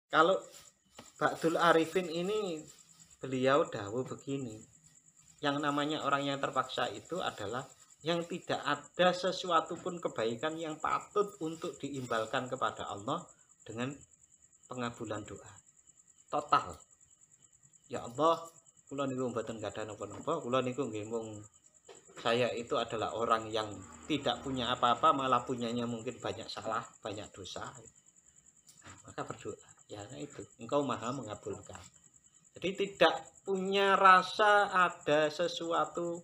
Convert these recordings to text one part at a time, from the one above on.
Kalau Ba'dul Arifin ini beliau dawuh begini, yang namanya orang yang terpaksa itu adalah yang tidak ada sesuatu pun kebaikan yang patut untuk diimbalkan kepada Allah dengan pengabulan doa total. Ya Allah, kula niku mboten gadah napa-napa, kula niku nggih mung saya itu adalah orang yang tidak punya apa-apa, malah punyanya mungkin banyak salah, banyak dosa. Nah, maka berdoa, ya nah itu, engkau maha mengabulkan. Jadi tidak punya rasa ada sesuatu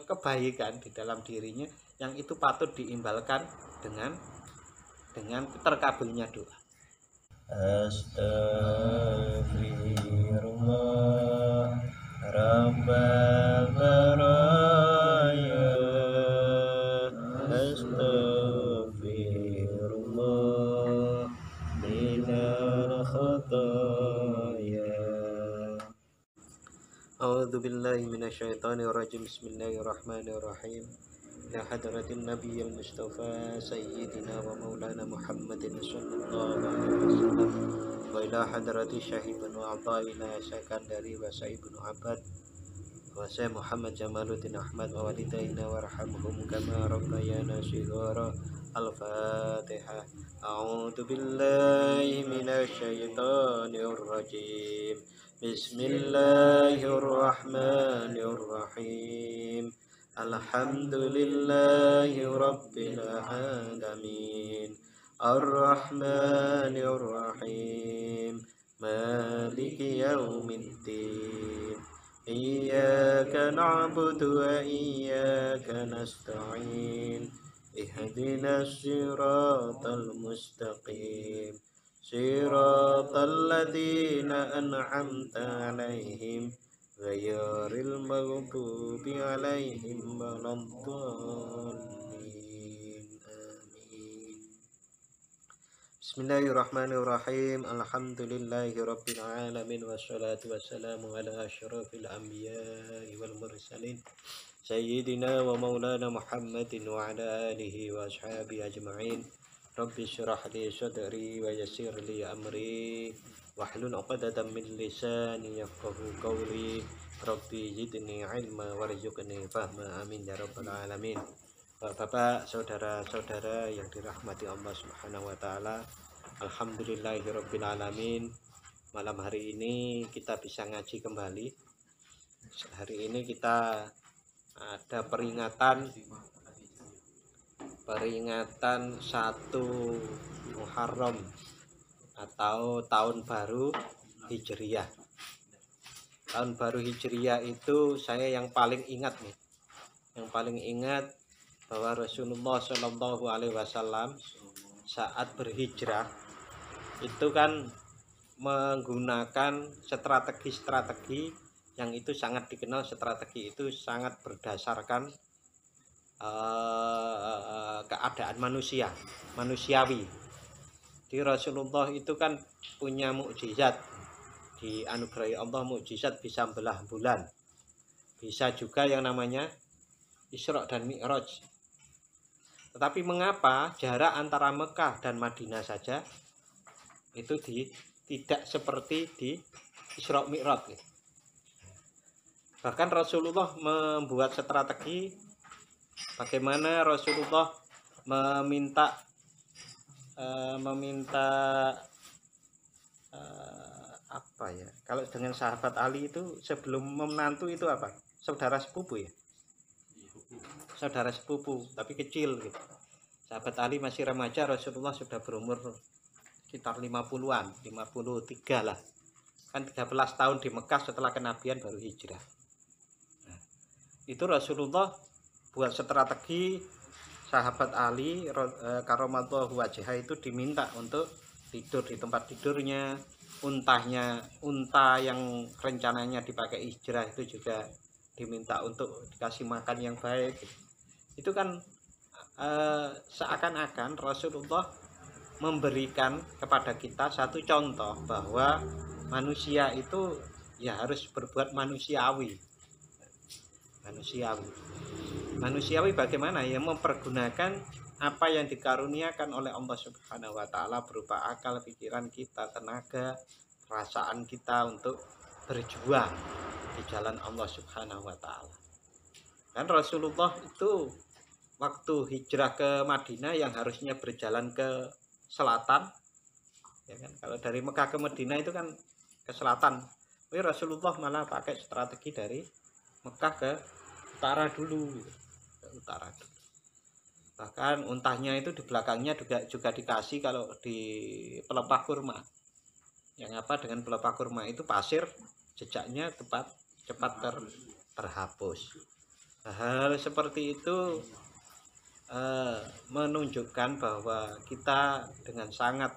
kebaikan di dalam dirinya yang itu patut diimbalkan dengan terkabulnya doa. Astaghfirullah Rabbal baraya Astaghfirullah minal khataya. A'udzu billahi minasyaitonir rajim. Bismillahirrahmanirrahim. Ila hadratin nabiyil mustafa sayyidina wa maulana Muhammadin sallallahu alaihi wasallam wa ila hadrati syahibun wa ataina sakandari wa saibun abad wa saya Muhammad Jamaluddin Ahmad wa walidaina warhamhum kama rabbayana shighara. Al-Fatihah. A'udzu billahi minasyaitonir rajim. Bismillahirrahmanirrahim. Alhamdulillahi rabbil alamin. Ar-Rahmanir Rahim. Maliki yaumiddin. Iyyaka na'budu wa iyyaka nasta'in. Ihdinas siratal mustaqim. Siratal ladzina an'amta 'alaihim ghairil maghdubi 'alaihim waladdallin. Amin. Bismillahirrahmanirrahim. Alhamdulillahirabbil alamin wassalatu wassalamu ala asyrafil anbiya'i wal mursalin sayyidina wa maulana Muhammadin wa ala alihi wa ashabihi ajma'in. Rabbi syrah li sadri wa yassir li amri wahlul 'uqdatam min lisani yafqahu qawli. Rabbi zidni ilma warzuqni fahma. Amin ya rabbal alamin. Bapak, saudara-saudara yang dirahmati Allah Subhanahu wa taala. Alhamdulillahirabbil alamin. Malam hari ini kita bisa ngaji kembali. Hari ini kita ada peringatan 1 Muharram atau tahun baru Hijriyah. Tahun baru Hijriyah itu saya yang paling ingat nih. Yang paling ingat bahwa Rasulullah Shallallahu Alaihi Wasallam saat berhijrah itu kan menggunakan strategi yang itu sangat dikenal. Strategi itu sangat berdasarkan keadaan manusiawi. Di Rasulullah itu kan punya mukjizat, dianugerahi Allah mukjizat bisa belah bulan, bisa juga yang namanya Isra dan Mi'raj. Tetapi mengapa jarak antara Mekah dan Madinah saja itu tidak seperti di Isra Mi'raj? Bahkan Rasulullah membuat strategi bagaimana Rasulullah meminta apa ya? Kalau dengan sahabat Ali itu sebelum menantu itu apa? Saudara sepupu ya? Saudara sepupu tapi kecil gitu. Sahabat Ali masih remaja, Rasulullah sudah berumur sekitar 50-an, 53 lah. Kan 13 tahun di Mekah setelah kenabian baru hijrah. Nah, itu Rasulullah buat strategi. Sahabat Ali karamallahu wajhah itu diminta untuk tidur di tempat tidurnya. Unta yang rencananya dipakai hijrah itu juga diminta untuk dikasih makan yang baik. Itu kan seakan-akan Rasulullah memberikan kepada kita satu contoh bahwa manusia itu ya harus berbuat manusiawi. Manusiawi bagaimana ya? Mempergunakan apa yang dikaruniakan oleh Allah Subhanahu wa taala berupa akal, pikiran kita, tenaga, perasaan kita untuk berjuang di jalan Allah Subhanahu wa taala. Kan Rasulullah itu waktu hijrah ke Madinah yang harusnya berjalan ke selatan, ya kan? Kalau dari Mekah ke Madinah itu kan ke selatan. Tapi Rasulullah malah pakai strategi dari Mekah ke utara dulu, gitu. Ke utara dulu. Bahkan untahnya itu di belakangnya juga dikasih kalau di pelepah kurma. Yang apa dengan pelepah kurma itu pasir, jejaknya cepat terhapus. Hal seperti itu menunjukkan bahwa kita dengan sangat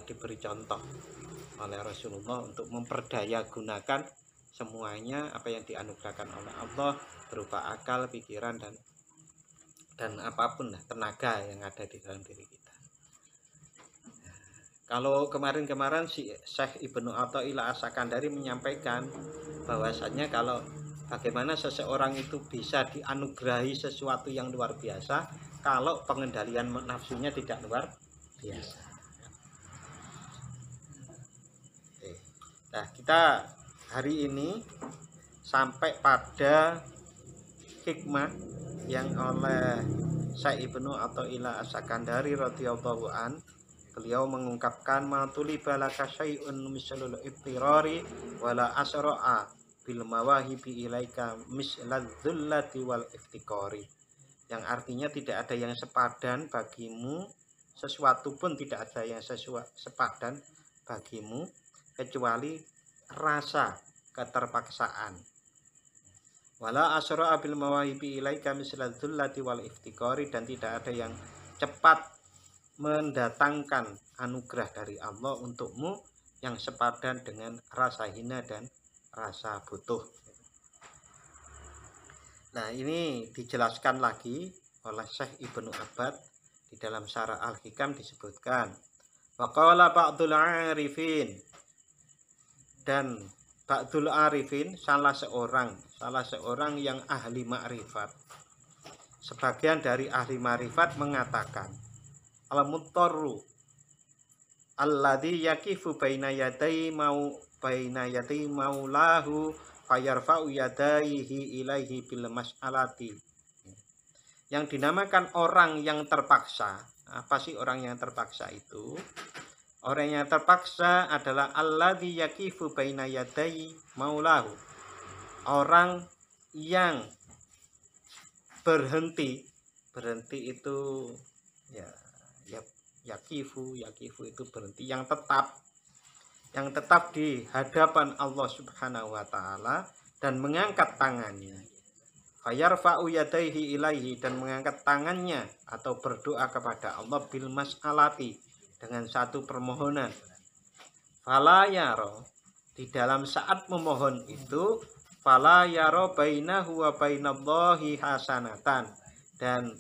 diberi contoh oleh Rasulullah untuk memperdaya gunakan semuanya apa yang dianugerahkan oleh Allah berupa akal, pikiran dan apapun lah, tenaga yang ada di dalam diri kita. Kalau kemarin si Syekh Ibnu Athaillah As-Sakandari menyampaikan bahwasannya kalau bagaimana seseorang itu bisa dianugerahi sesuatu yang luar biasa kalau pengendalian nafsunya tidak luar biasa. Nah, kita hari ini sampai pada hikmah yang oleh Syekh Ibnu Athaillah As-Sakandari radhiyallahu an. Beliau mengungkapkan matuli balaka syai'un mislul ibtirari wala asra'a bil mawahibi ilaika mislal dhullati wal iftikari. Yang artinya tidak ada yang sepadan bagimu, sesuatu pun tidak ada yang sepadan bagimu kecuali rasa keterpaksaan. Wala asra'a bil mawahibi ilaika mislal dhullati wal iftikari, dan tidak ada yang cepat mendatangkan anugerah dari Allah untukmu yang sepadan dengan rasa hina dan rasa butuh. Nah, ini dijelaskan lagi oleh Syekh Ibnu Abbad di dalam Syarah Al-Hikam disebutkan wa qala ba'dul arifin, dan ba'dul arifin salah seorang yang ahli ma'rifat, sebagian dari ahli ma'rifat mengatakan al-muttarru alladhi yakifu baina yaday maulahu fayarfa'u yadayhi ilaihi bil mas'alati. Yang dinamakan orang yang terpaksa. Apa sih orang yang terpaksa itu? Orang yang terpaksa adalah alladhi yakifu baina yaday maulahu. Orang yang berhenti itu yakifu itu berhenti, yang tetap di hadapan Allah Subhanahu wa taala dan mengangkat tangannya. Fayarfa'u yadayhi ilaihi, dan mengangkat tangannya atau berdoa kepada Allah bil mas'alati, dengan satu permohonan. Fala yaro, di dalam saat memohon itu, fala yaro bainahu wa bainallahi hasanatan, dan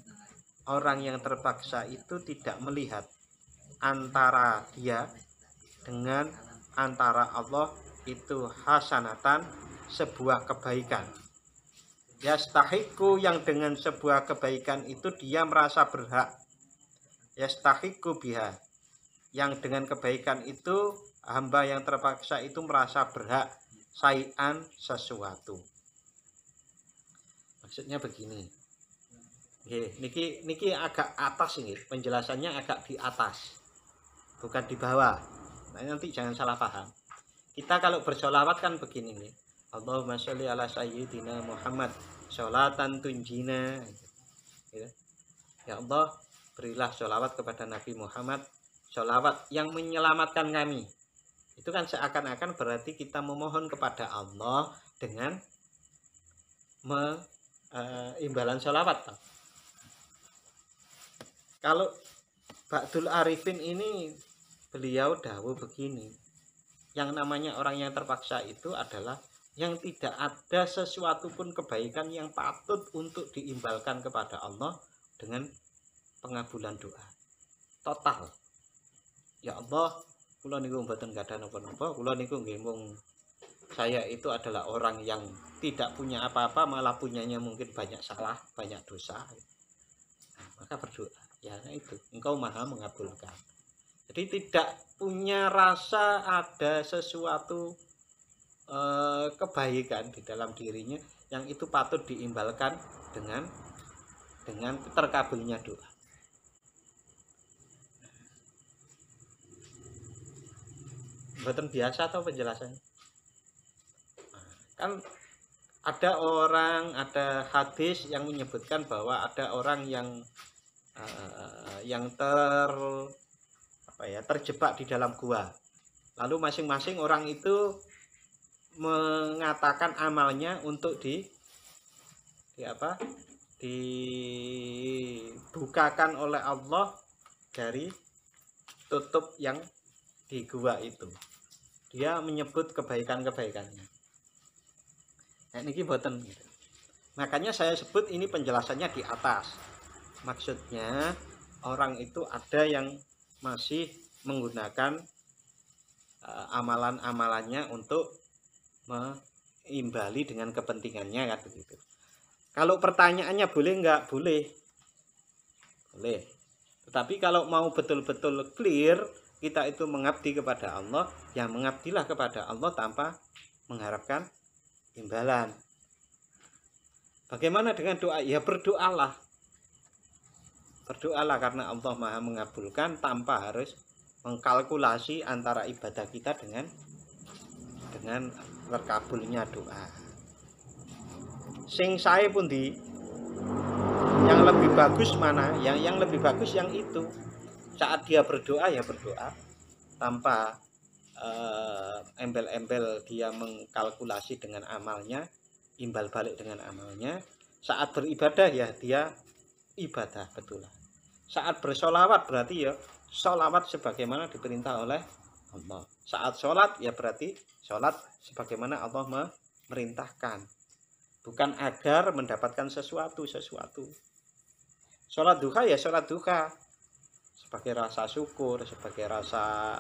orang yang terpaksa itu tidak melihat antara dia dengan antara Allah itu hasanatan, sebuah kebaikan. Yastahiku, yang dengan sebuah kebaikan itu dia merasa berhak. Yastahiku biha, yang dengan kebaikan itu hamba yang terpaksa itu merasa berhak syai'an, sesuatu. Maksudnya begini. Niki agak atas ini, penjelasannya agak di atas, bukan di bawah. Nah, nanti jangan salah paham. Kita kalau bersolawat kan begini nih. Allahumma sholli ala sayyidina Muhammad sholatan tunjina. Ya Allah, berilah sholawat kepada Nabi Muhammad, sholawat yang menyelamatkan kami. Itu kan seakan-akan berarti kita memohon kepada Allah dengan imbalan sholawat. Kalau Ba'dul Arifin ini beliau dawuh begini, yang namanya orang yang terpaksa itu adalah yang tidak ada sesuatu pun kebaikan yang patut untuk diimbalkan kepada Allah dengan pengabulan doa total. Ya Allah, kula niku mboten gadah napa-napa, kula niku nggih mung, saya itu adalah orang yang tidak punya apa-apa, malah punyanya mungkin banyak salah, banyak dosa. maka berdoa. Ya itu, engkau maha mengabulkan. Jadi tidak punya rasa ada sesuatu kebaikan di dalam dirinya yang itu patut diimbalkan dengan terkabulnya doa. Buatan biasa atau penjelasannya? Kan ada hadis yang menyebutkan bahwa ada orang yang terjebak di dalam gua. Lalu masing-masing orang itu mengatakan amalnya untuk dibukakan oleh Allah dari tutup yang di gua itu. Dia menyebut kebaikan-kebaikannya. Nah, ini boten. Makanya saya sebut ini penjelasannya di atas. Maksudnya orang itu ada yang masih menggunakan amalan-amalannya untuk mengimbali dengan kepentingannya kan begitu. Kalau pertanyaannya boleh nggak? Boleh. Boleh. Tetapi kalau mau betul-betul clear kita itu mengabdi kepada Allah, ya mengabdilah kepada Allah tanpa mengharapkan imbalan. Bagaimana dengan doa? Ya berdoalah. Berdoalah karena Allah maha mengabulkan tanpa harus mengkalkulasi antara ibadah kita dengan terkabulnya doa. Sing sae pundi? Yang lebih bagus mana? Yang lebih bagus yang itu. Saat dia berdoa ya berdoa tanpa embel-embel dia mengkalkulasi dengan amalnya, imbal balik dengan amalnya. Saat beribadah ya dia ibadah betul. Saat bersolawat berarti ya solawat sebagaimana diperintah oleh Allah. Saat sholat ya berarti sholat sebagaimana Allah memerintahkan, bukan agar mendapatkan sesuatu. Sholat duha ya sholat duha sebagai rasa syukur, sebagai rasa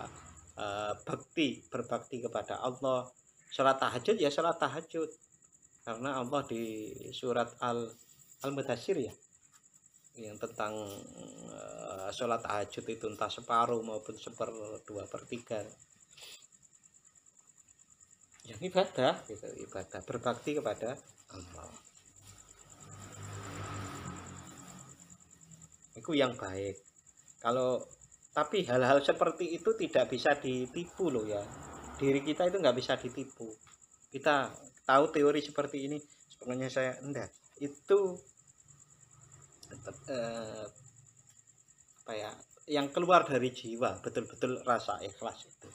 berbakti kepada Allah. Sholat tahajud ya sholat tahajud, karena Allah di surat Al-Mudaththir ya, yang tentang sholat tahajud itu entah separuh maupun 1/2/3 yang ibadah gitu, ibadah berbakti kepada Allah. Itu yang baik. Tapi hal-hal seperti itu tidak bisa ditipu loh ya. Diri kita itu nggak bisa ditipu. Kita tahu teori seperti ini, sebenarnya saya enggak. Itu yang keluar dari jiwa, betul-betul rasa ikhlas itu.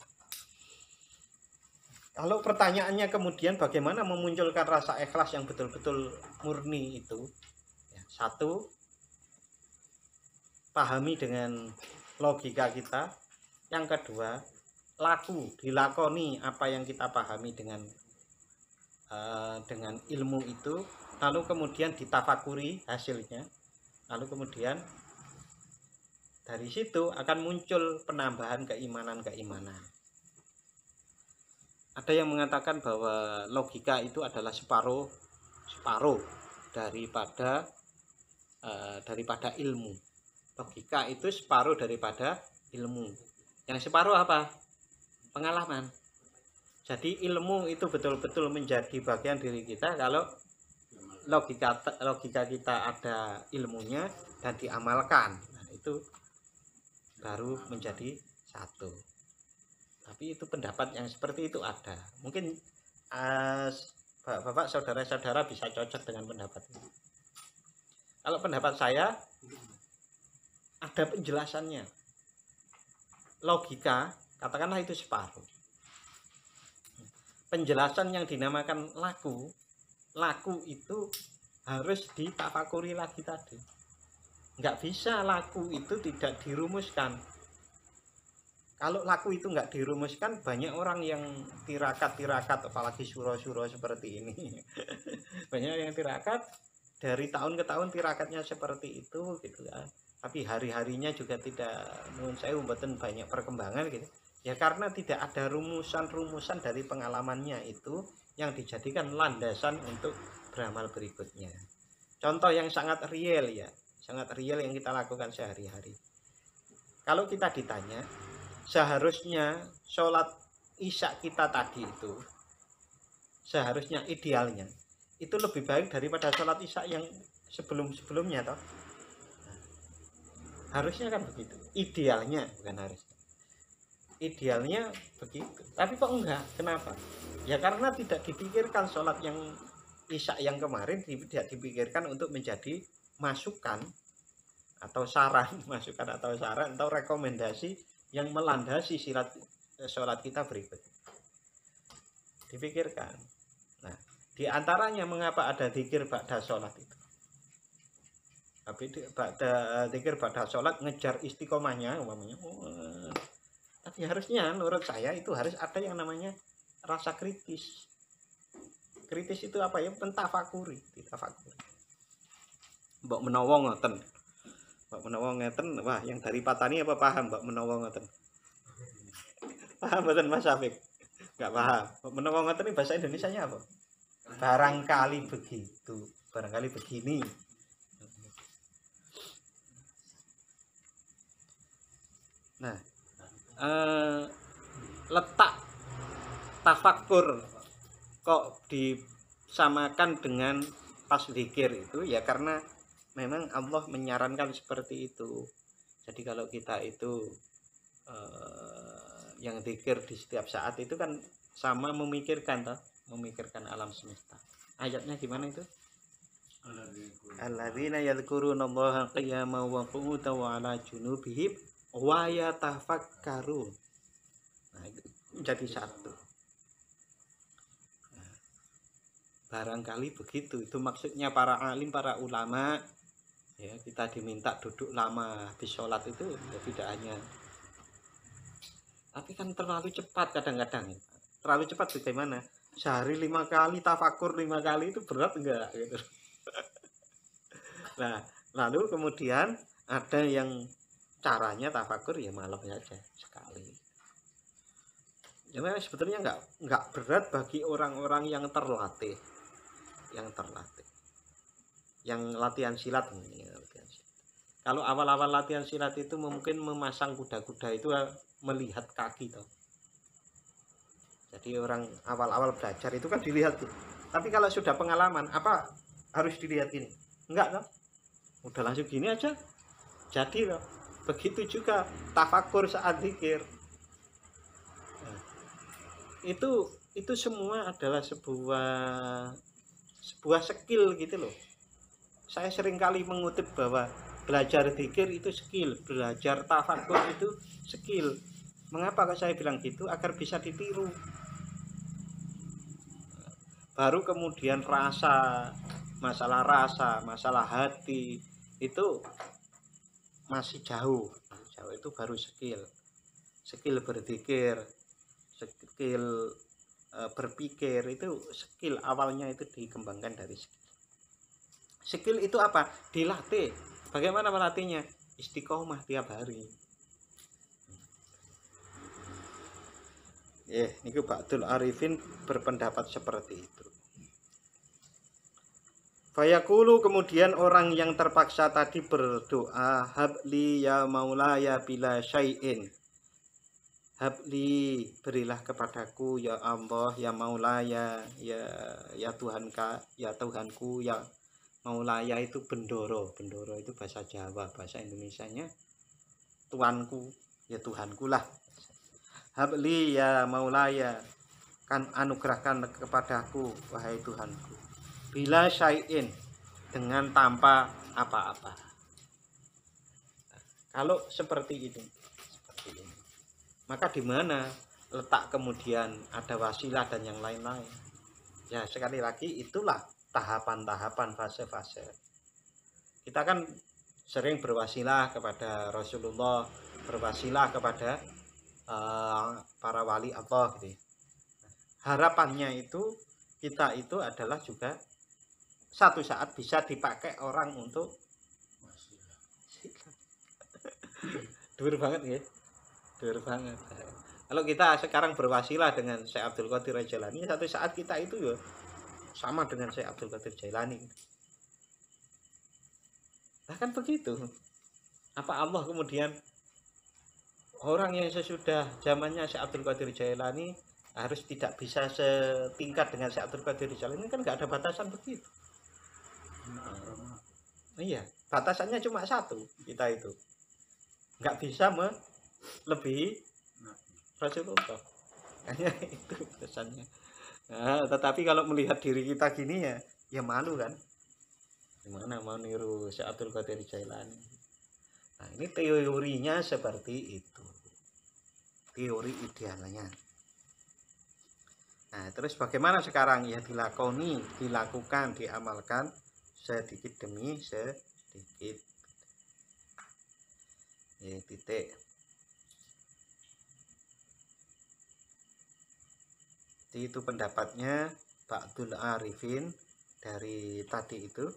Kalau pertanyaannya kemudian bagaimana memunculkan rasa ikhlas yang betul-betul murni itu? Ya, satu, pahami dengan logika kita. Yang kedua, dilakoni apa yang kita pahami dengan ilmu itu. Lalu kemudian ditafakuri hasilnya. Lalu kemudian dari situ akan muncul penambahan keimanan. Ada yang mengatakan bahwa logika itu adalah separuh daripada ilmu. Logika itu separuh daripada ilmu. Yang separuh apa? Pengalaman. Jadi ilmu itu betul-betul menjadi bagian diri kita kalau logika kita ada ilmunya dan diamalkan. Nah, itu baru menjadi satu. Tapi itu pendapat yang seperti itu ada. Mungkin Bapak, saudara-saudara bisa cocok dengan pendapat ini. Kalau pendapat saya ada penjelasannya. Logika, katakanlah itu separuh. Penjelasan yang dinamakan laku itu harus ditafakuri lagi tadi. Nggak bisa laku itu tidak dirumuskan. Kalau laku itu nggak dirumuskan, banyak orang yang tirakat, apalagi suro-suro seperti ini. Banyak yang tirakat, dari tahun ke tahun tirakatnya seperti itu gitu ya. Tapi hari-harinya juga tidak, menurut saya mboten banyak perkembangan gitu. Ya karena tidak ada rumusan dari pengalamannya itu yang dijadikan landasan untuk beramal berikutnya. Contoh yang sangat real ya, sangat real yang kita lakukan sehari-hari. Kalau kita ditanya, seharusnya sholat isya kita tadi itu, seharusnya idealnya itu lebih baik daripada sholat isya yang sebelum-sebelumnya toh. Harusnya kan begitu, idealnya, bukan harusnya. Idealnya begitu, tapi kok enggak? Kenapa? Ya karena tidak dipikirkan sholat yang isya yang kemarin, tidak dipikirkan untuk menjadi masukan atau saran, masukan atau saran atau rekomendasi yang melandasi sholat kita berikut. Dipikirkan. Nah, diantaranya mengapa ada zikir ba'da sholat itu. Tapi zikir ba'da sholat ngejar istiqomahnya umpamanya. Tapi harusnya menurut saya itu harus ada yang namanya rasa kritis. Kritis itu apa ya? Pentafakuri, ditafakuri. Mbok menawa ngoten. Mbok menawa ngeten, wah yang dari Patani apa paham Mbok menawa ngoten? Paham mboten Mas Syafiq? Enggak paham. Mbok menawa ngoten ini bahasa Indonesianya apa? Barangkali begitu, barangkali begini. Nah, letak tafakur kok disamakan dengan pas zikir itu ya karena memang Allah menyarankan seperti itu. Jadi kalau kita itu yang zikir di setiap saat itu kan sama memikirkan toh, memikirkan alam semesta. Ayatnya gimana itu? Alladzina yadhkurunallaha qiyaman wa qu'udan wa 'ala junubihim wa yatafakkarun. Nah, itu menjadi satu. Nah, barangkali begitu. Itu maksudnya para alim, para ulama. Ya, kita diminta duduk lama habis sholat itu ya tidak hanya. Tapi kan terlalu cepat kadang-kadang. Terlalu cepat bagaimana? Sehari 5 kali tafakur 5 kali itu berat enggak gitu. Nah, lalu kemudian ada yang caranya tafakur ya malam saja sekali. Ya sebetulnya enggak berat bagi orang-orang yang terlatih. Yang latihan silat ini. Kalau awal-awal latihan silat itu mungkin memasang kuda-kuda itu melihat kaki toh. Jadi orang awal-awal belajar itu kan dilihat tuh. Tapi kalau sudah pengalaman apa harus dilihat ini? Enggak toh. Udah langsung gini aja. Jadi loh. Begitu juga tafakur saat zikir. Nah, itu semua adalah sebuah skill gitu loh. Saya sering kali mengutip bahwa belajar zikir itu skill, belajar tafakur itu skill. Mengapa saya bilang gitu? Agar bisa ditiru. Baru kemudian masalah hati itu masih jauh itu baru skill berzikir, skill berpikir itu skill awalnya itu dikembangkan dari skill itu apa? Dilatih. Bagaimana melatihnya? Istiqomah tiap hari. Niku Ba'dul Arifin berpendapat seperti itu. Fayaqulu kemudian orang yang terpaksa tadi berdoa, habli ya maulaya bila syai'in. Habli berilah kepadaku ya Allah ya maulaya ya Tuhanku ya maulaya itu bendoro itu bahasa Jawa, bahasa Indonesianya tuanku ya Tuhanku lah. Habli ya maulaya kan anugerahkan kepadaku wahai Tuhanku bila syai'in dengan tanpa apa-apa. Kalau seperti ini maka di mana letak kemudian ada wasilah dan yang lain-lain. Ya sekali lagi itulah tahapan-tahapan fase-fase. Kita kan sering berwasilah kepada Rasulullah, berwasilah kepada para wali Allah gitu. Harapannya itu kita itu adalah juga satu saat bisa dipakai orang untuk dur banget ya. Dur banget. Kalau kita sekarang berwasilah dengan Syekh Abdul Qadir Jailani, satu saat kita itu ya sama dengan Syekh Abdul Qadir Jailani. Nah, kan begitu. Apa Allah kemudian orang yang sesudah zamannya Syekh Abdul Qadir Jailani harus tidak bisa setingkat dengan Syekh Abdul Qadir Jailani, kan nggak ada batasan begitu. Iya, batasannya cuma satu, kita itu nggak bisa melebihi Rasulullah. Hanya itu pesannya. Nah, tetapi kalau melihat diri kita gini ya malu kan. Gimana mau niru Syekh Abdul Qadir Jailani. Nah, ini teorinya seperti itu. Teori idealnya. Nah, terus bagaimana sekarang? Ya dilakoni, dilakukan, diamalkan sedikit demi sedikit. Ya, titik. Itu pendapatnya Ba'dul Arifin dari tadi itu.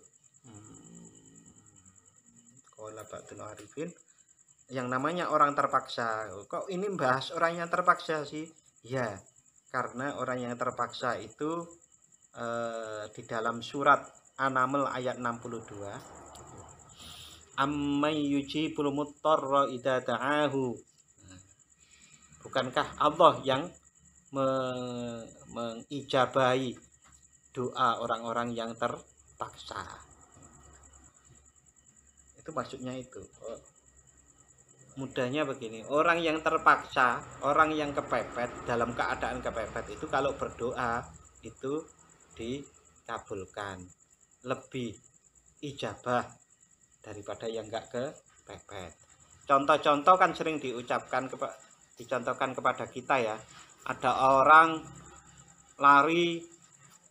Qala Ba'dul Arifin, yang namanya orang terpaksa. Kok ini bahas orang yang terpaksa sih? Ya, karena orang yang terpaksa itu di dalam surat An-Naml ayat 62, ammay yujibul muttarra idza da'ahu. Bukankah Allah yang mengijabahi doa orang-orang yang terpaksa? Itu maksudnya itu. Mudahnya begini, orang yang terpaksa, orang yang kepepet, dalam keadaan kepepet itu kalau berdoa itu dikabulkan, lebih ijabah daripada yang enggak kepepet. Contoh-contoh kan sering dicontohkan kepada kita ya. Ada orang lari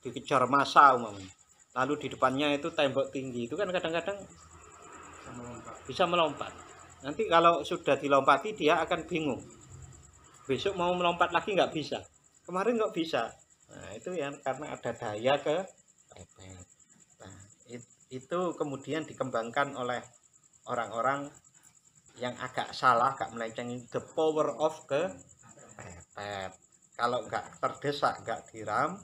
dikejar massa umumnya, lalu di depannya itu tembok tinggi, itu kan kadang-kadang bisa melompat. Nanti kalau sudah dilompati dia akan bingung, besok mau melompat lagi nggak bisa, kemarin nggak bisa. Nah itu yang karena ada daya kepepet. Nah, itu kemudian dikembangkan oleh orang-orang yang agak salah, agak melenceng, the power of kepepet. Kalau nggak terdesak, nggak diram,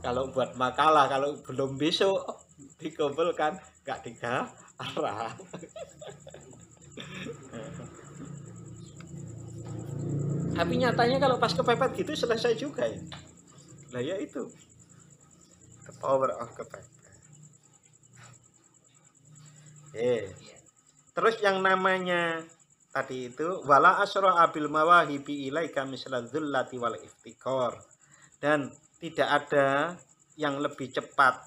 kalau buat makalah, kalau belum besok dikumpulkan, nggak digarap. Tapi nyatanya kalau pas kepepet gitu selesai juga ya. Nah ya itu, the power of kepepet. Terus yang namanya tadi itu wala asra abil mawahibi ilaika misla dzullati wal iftikor, dan tidak ada yang lebih cepat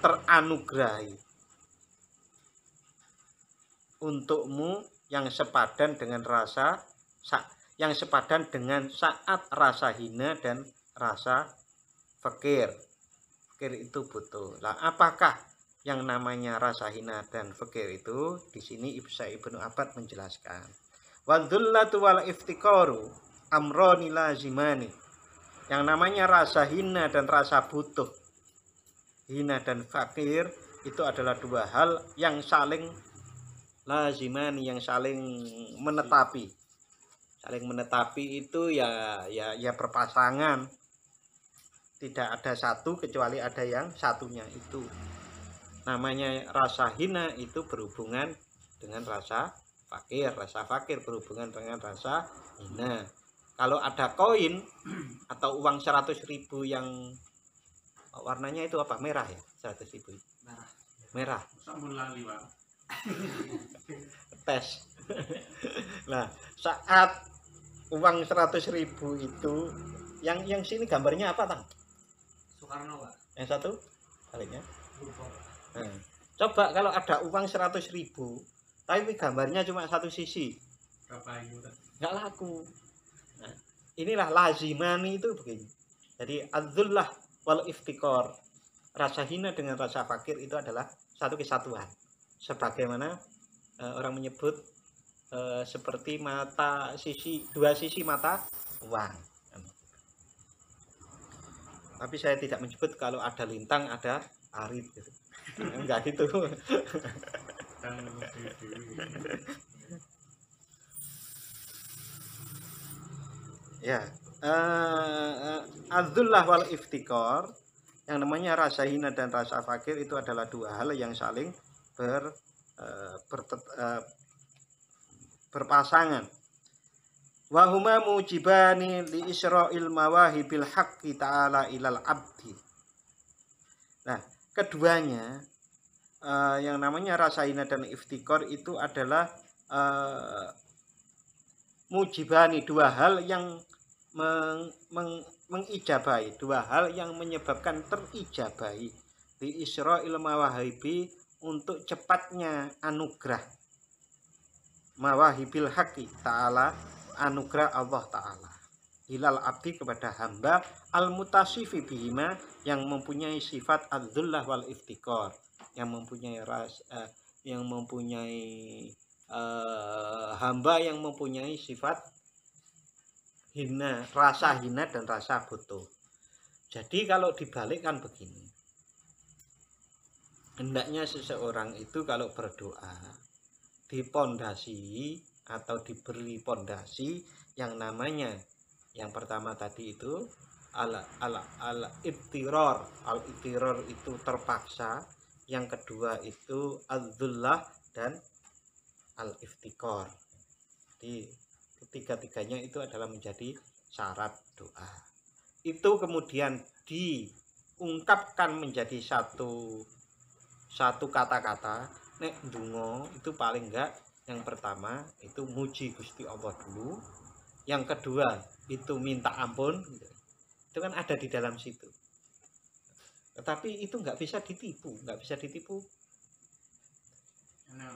teranugerahi untukmu yang sepadan dengan saat rasa hina dan rasa fakir. Fakir itu butuh. Lah apakah yang namanya rasa hina dan fakir itu? Di sini Ibnu Abbad menjelaskan. Wadzullatu wal iftikaru amroni lazimani. Yang namanya rasa hina dan rasa butuh, hina dan fakir, itu adalah dua hal yang saling lazimani, yang saling menetapi. Saling menetapi itu ya berpasangan. Tidak ada satu kecuali ada yang satunya itu. Namanya rasa hina itu berhubungan dengan rasa fakir, rasa fakir berhubungan dengan rasa hina. Kalau ada koin atau uang 100.000 yang warnanya itu apa? Merah ya? 100.000. Merah. Tes. Nah, saat uang 100.000 itu yang sini gambarnya apa, Tang? Soekarno, Pak. Yang satu baliknya. Nah, coba kalau ada uang 100.000 tapi gambarnya cuma satu sisi. Nggak laku. Nah, inilah lazimani itu begini. Jadi adzullah wal iftikor, rasa hina dengan rasa fakir itu adalah satu kesatuan. Sebagaimana orang menyebut seperti dua sisi mata uang. Tapi saya tidak menyebut kalau ada lintang ada arit gitu. Enggak gitu. Ya, adzullah wal iftikor Yang namanya rasa hina dan rasa fakir itu adalah dua hal yang saling berpasangan. Wahuma mujibani li isra'il mawahibil haqqi ta'ala ilal abdi. Nah, keduanya yang namanya rasa hina dan iftikor itu adalah mujibani, dua hal yang mengijabai, dua hal yang menyebabkan terijabai di isra'il mawahibi, untuk cepatnya anugerah mawahibil haqqi ta'ala, anugerah Allah Ta'ala ilal abdi, kepada hamba al mutasifi bihima, yang mempunyai sifat adzullah wal iftikor, yang mempunyai hamba yang mempunyai sifat hina, rasa hina dan rasa butuh. Jadi kalau dibalikkan begini, hendaknya seseorang itu kalau berdoa dipondasi atau diberi pondasi yang namanya, yang pertama tadi itu al-ittiror itu terpaksa, yang kedua itu adzullah dan al-iftikor. Jadi ketiga-tiganya itu adalah menjadi syarat doa. Itu kemudian diungkapkan menjadi satu kata-kata. Nek ndonga itu paling enggak, yang pertama itu muji Gusti Allah dulu, yang kedua itu minta ampun, itu kan ada di dalam situ. Tetapi itu nggak bisa ditipu.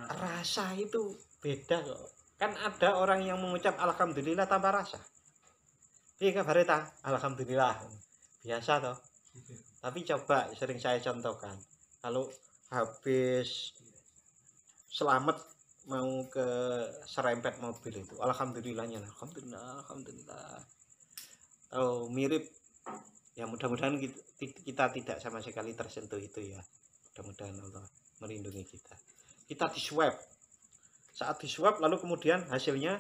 Rasa itu beda kok. Kan ada orang yang mengucap alhamdulillah tanpa rasa. Iya kabar ta? Alhamdulillah. Biasa toh. Tapi coba, sering saya contohkan, kalau habis selamat mau ke serempet mobil itu, alhamdulillahnya, alhamdulillah. Oh, mirip. Ya mudah-mudahan kita tidak sama sekali tersentuh itu ya. Mudah-mudahan Allah melindungi kita. Kita diswab. Saat diswab lalu kemudian hasilnya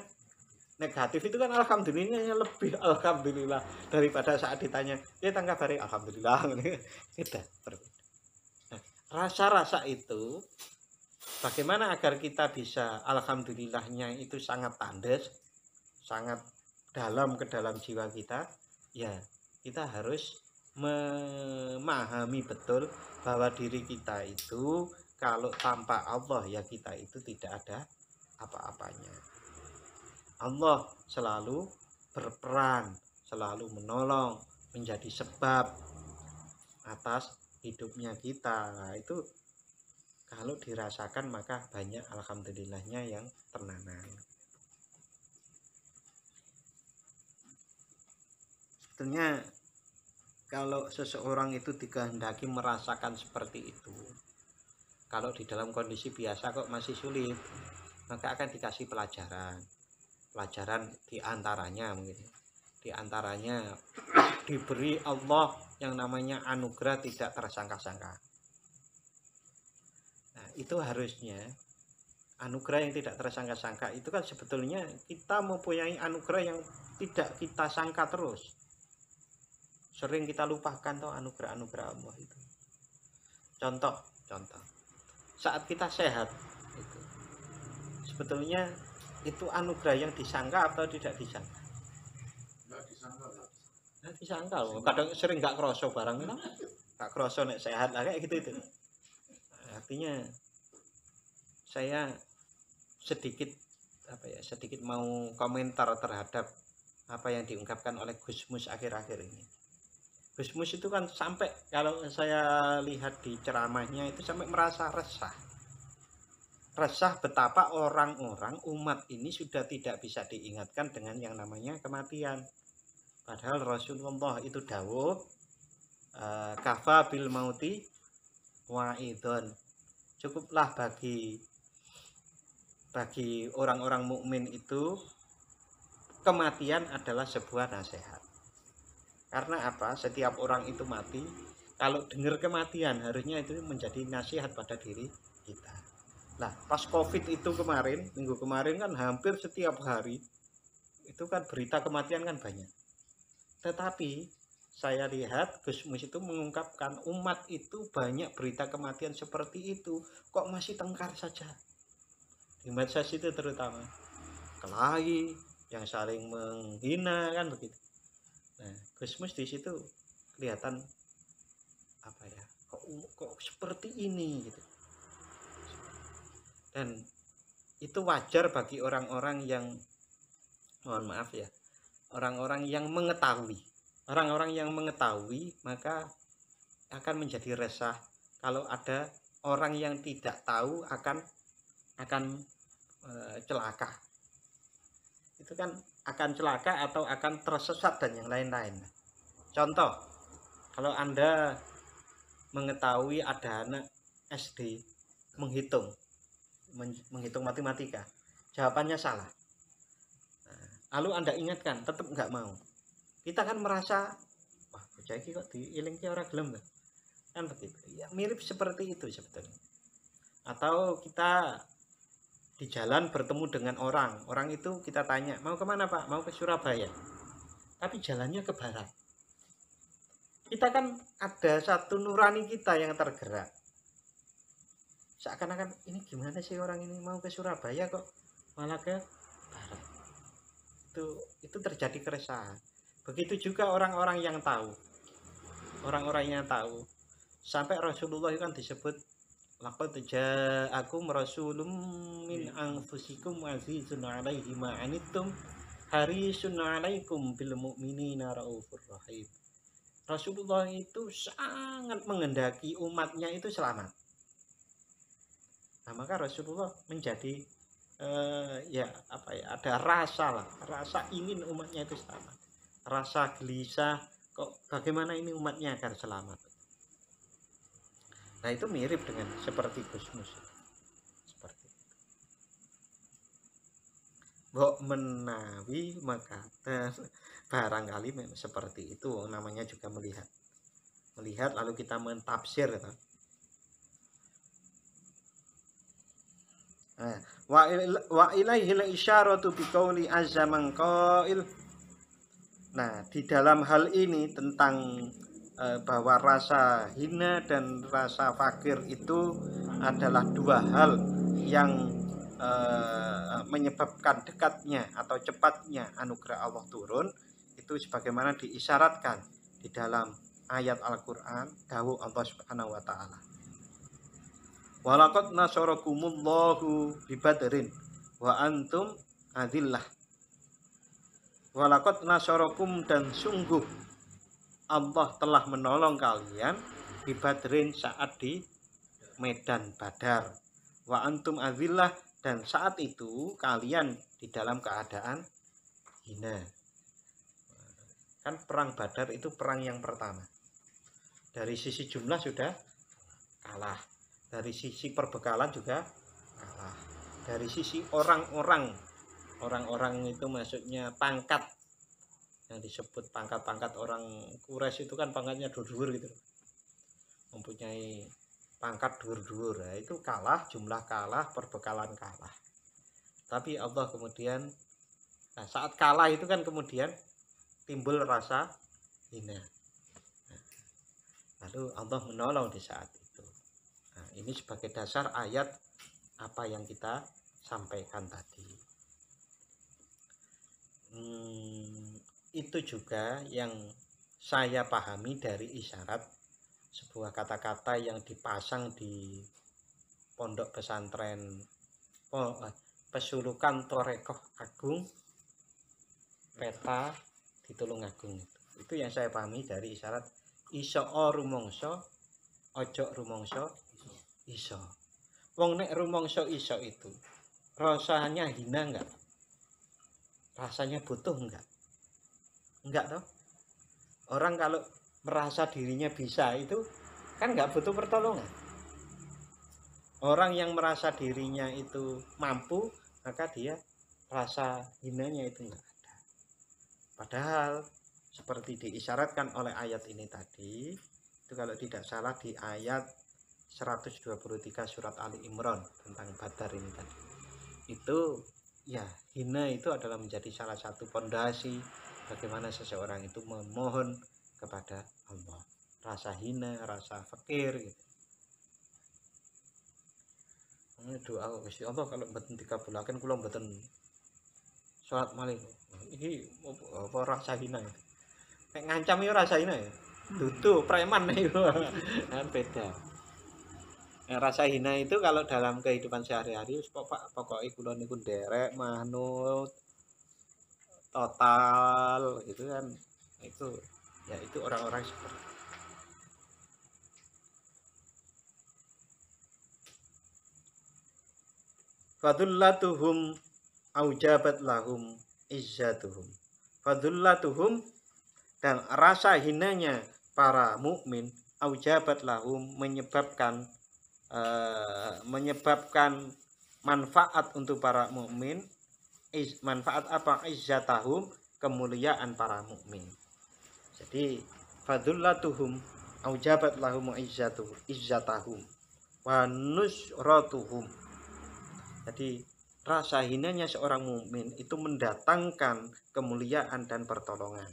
negatif, itu kan alhamdulillahnya lebih alhamdulillah daripada saat ditanya, ya tangga bare alhamdulillah. Beda, berbeda. Nah, rasa-rasa itu bagaimana agar kita bisa alhamdulillahnya itu sangat tandes, sangat dalam ke dalam jiwa kita? Ya, kita harus memahami betul bahwa diri kita itu kalau tanpa Allah ya kita itu tidak ada apa-apanya. Allah selalu berperan, selalu menolong, menjadi sebab atas hidupnya kita. Nah, itu kalau dirasakan maka banyak alhamdulillahnya yang tertanam. Sebetulnya kalau seseorang itu dikehendaki merasakan seperti itu, kalau di dalam kondisi biasa kok masih sulit, maka akan dikasih pelajaran diantaranya diberi Allah yang namanya anugerah tidak tersangka-sangka. Nah, itu harusnya anugerah yang tidak tersangka-sangka itu kan sebetulnya kita mempunyai anugerah yang tidak kita sangka terus. Sering kita lupakan toh anugerah-anugerah Allah itu. Contoh saat kita sehat itu sebetulnya itu anugerah yang disangka atau tidak disangka? Nggak disangka loh. Kadang sering nggak kroso barang itu, nggak kroso nek sehat lah kayak gitu itu. Artinya saya sedikit mau komentar terhadap apa yang diungkapkan oleh Gusmus akhir-akhir ini. Gusmus itu kan sampai, kalau saya lihat di ceramahnya itu sampai merasa resah betapa orang-orang umat ini sudah tidak bisa diingatkan dengan yang namanya kematian. Padahal Rasulullah itu dawuh kafa bil mauti wa'idun, cukuplah bagi orang-orang mukmin itu kematian adalah sebuah nasihat. Karena apa? Setiap orang itu mati, kalau dengar kematian harusnya itu menjadi nasihat pada diri kita. Nah, pas COVID itu kemarin, minggu kemarin kan hampir setiap hari itu kan berita kematian kan banyak. Tetapi saya lihat Gus Mus itu mengungkapkan umat itu banyak berita kematian seperti itu, kok masih tengkar saja. Di medsos itu terutama kelahi yang saling menghina kan begitu. Nah, Gus Mus di situ kelihatan apa ya, kok seperti ini gitu. Dan itu wajar bagi orang-orang yang, mohon maaf ya, orang-orang yang mengetahui. Orang-orang yang mengetahui maka akan menjadi resah kalau ada orang yang tidak tahu akan celaka. Itu kan akan celaka atau akan tersesat dan yang lain-lain. Contoh, kalau Anda mengetahui ada anak SD menghitung matematika, jawabannya salah. Lalu Anda ingatkan, tetap nggak mau. Kita kan merasa, wah bocah iki kok diilingke ora gelem kan begitu. Ya mirip seperti itu sebetulnya. Atau kita di jalan bertemu dengan orang itu kita tanya, mau kemana Pak? Mau ke Surabaya. Tapi jalannya ke barat. Kita kan ada satu nurani kita yang tergerak. Seakan-akan ini gimana sih orang ini mau ke Surabaya kok malah ke barat. Itu terjadi keresahan. Begitu juga orang-orang yang tahu. Orang-orang yang tahu. Sampai Rasulullah kan disebut laqad ja'akum rasulun min anfusikum azizun 'alaihi ma 'anittum harisun 'alaikum bil mu'minina raufur rahim. Rasulullah itu sangat menghendaki umatnya itu selamat. Nah, maka Rasulullah menjadi ada rasa ingin umatnya itu selamat, rasa gelisah kok bagaimana ini umatnya akan selamat. Nah, itu mirip dengan seperti Gus Mus seperti itu. Mbok menawi maka barangkali seperti itu namanya juga melihat lalu kita mentafsir gitu. Wa ilaihil isyaratu biqauli azza man qail. Nah, di dalam hal ini tentang bahwa rasa hina dan rasa fakir itu adalah dua hal yang menyebabkan dekatnya atau cepatnya anugerah Allah turun, itu sebagaimana diisyaratkan di dalam ayat Al-Qur'an dawuh Allah Subhanahu wa taala. Walaqad nasarakumullahu bibadrin wa antum adillah. Walaqad nasarakum, dan sungguh Allah telah menolong kalian bibadrin saat di medan Badar. Wa antum adillah, dan saat itu kalian di dalam keadaan hina. Kan perang Badar itu perang yang pertama. Dari sisi jumlah sudah kalah. Dari sisi perbekalan juga kalah. Dari sisi orang-orang itu maksudnya pangkat, yang disebut pangkat-pangkat orang Quraisy itu kan pangkatnya dhuwur gitu, mempunyai pangkat dhuwur. Nah, itu kalah, jumlah kalah, perbekalan kalah. Tapi Allah kemudian, nah saat kalah itu kan kemudian timbul rasa hina. Lalu Allah menolong di saat itu. Nah, ini sebagai dasar ayat apa yang kita sampaikan tadi. Itu juga yang saya pahami dari isyarat sebuah kata-kata yang dipasang di pondok pesantren Pesulukan Torekoh Agung Peta di Tulungagung. Itu yang saya pahami dari isyarat iso rumangsa ojo rumangsa iso. Wong nek rumangsa iso itu rasanya hina enggak? Rasanya butuh enggak? Enggak toh? Orang kalau merasa dirinya bisa itu kan enggak butuh pertolongan. Orang yang merasa dirinya itu mampu, maka dia rasa hinanya itu enggak ada. Padahal seperti diisyaratkan oleh ayat ini tadi, itu kalau tidak salah di ayat 123 surat Ali Imran tentang Badar ini tadi. Itu ya, hina itu adalah menjadi salah satu pondasi bagaimana seseorang itu memohon kepada Allah. Rasa hina, rasa fakir gitu. Ini doa Gusti Allah kalau mboten dikabulaken kula mboten salat malih. Iki apa rasa hina. Nek ngancam yo rasa hina ya. Dudu preman itu kan beda. Rasa hina itu kalau dalam kehidupan sehari-hari pokoknya kula niku nderek manut total gitu kan, itu ya itu orang-orang seperti fadullatuhum aujabat lahum izzatuhum. Fadullatuhum, dan rasa hinanya para mukmin, aujabat lahum, menyebabkan manfaat untuk para mukmin. Manfaat apa? Izzatahum, kemuliaan para mukmin. Jadi fadullatuhum aujabat lahum izzatahum wa nusratuhum. Jadi rasa hinanya seorang mukmin itu mendatangkan kemuliaan dan pertolongan.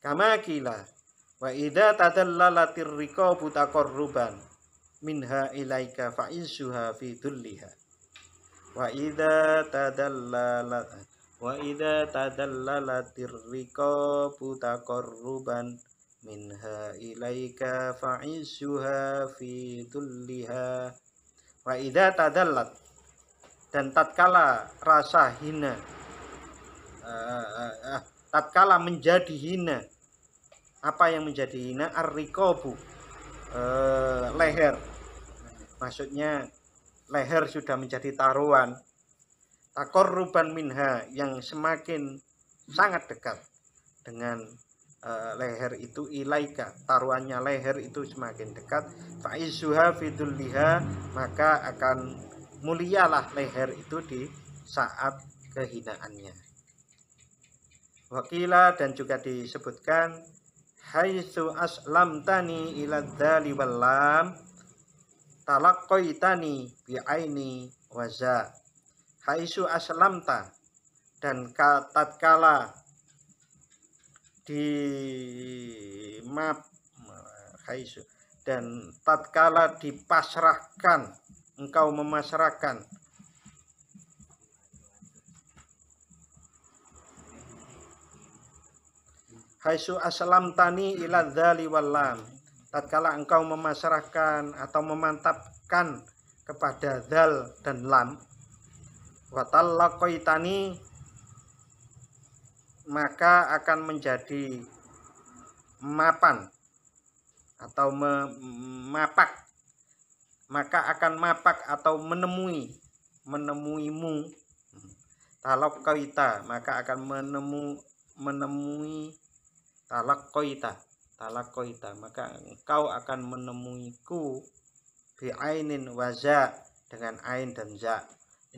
Kama kila wa idza tadallalatir riqabu taqarruban minha ilaika fa'izzuha fi dhulliha wa idza tadallalatir riqabu taqarruban minha ilaika fa'izzuha fi dhulliha wa idza tadallat, dan tatkala rasa hina tatkala menjadi hina. Apa yang menjadi hina? Ar-riqabu, leher. Maksudnya leher sudah menjadi taruhan. Taqarruban minha, yang semakin sangat dekat dengan leher itu, ilaika, taruhannya leher itu semakin dekat. Fa'izzuha fi dhulliha, maka akan mulialah leher itu di saat kehinaannya. Wakila, dan juga disebutkan haitsu aslamtani ila dzali wal lam talaqqaitani bi aini wa za. Haitsu aslamta, dan tatkala haitsu, dan tatkala dipasrahkan, engkau memasrahkan haitsu aslamtani ila dzali wal lam, tatkala engkau memasrahkan atau memantapkan kepada dzal dan lam, wa talaqaitani, maka akan menjadi mapan atau mapak, maka akan mapak atau menemuimu. Talaqaita, maka akan menemui talaqaita, maka engkau akan menemuiku bi ainin wa za, dengan ain dan za.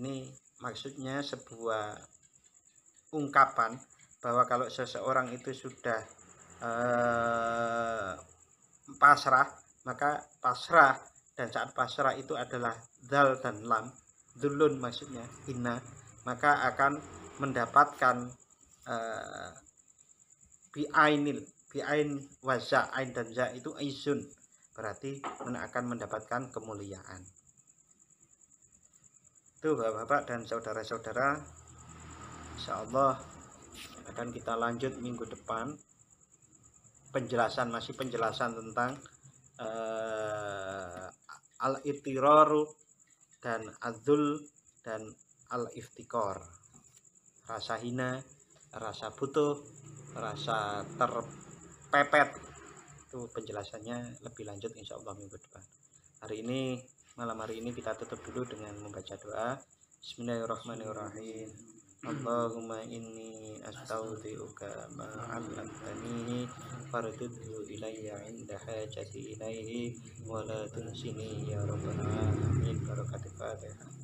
Ini maksudnya sebuah ungkapan bahwa kalau seseorang itu sudah pasrah, maka pasrah, dan saat pasrah itu adalah dzal dan lam, dzulun maksudnya hina, maka akan mendapatkan bi'ain waza, ain dan za itu izun, berarti akan mendapatkan kemuliaan. Itu Bapak-bapak dan saudara-saudara, insyaallah akan kita lanjut minggu depan masih penjelasan tentang al-ittiraru dan adzul dan al-iftikor, rasa hina, rasa butuh, rasa terpepet. Itu penjelasannya lebih lanjut insyaallah minggu depan. Malam hari ini kita tutup dulu dengan membaca doa. Bismillahirrahmanirrahim. Allahumma inni astaghfiruka ma 'allamtani fardudhu ilayya 'inda hajati ilaihi wa la tunsini ya rabbal alamin. Barakatul Fatihah.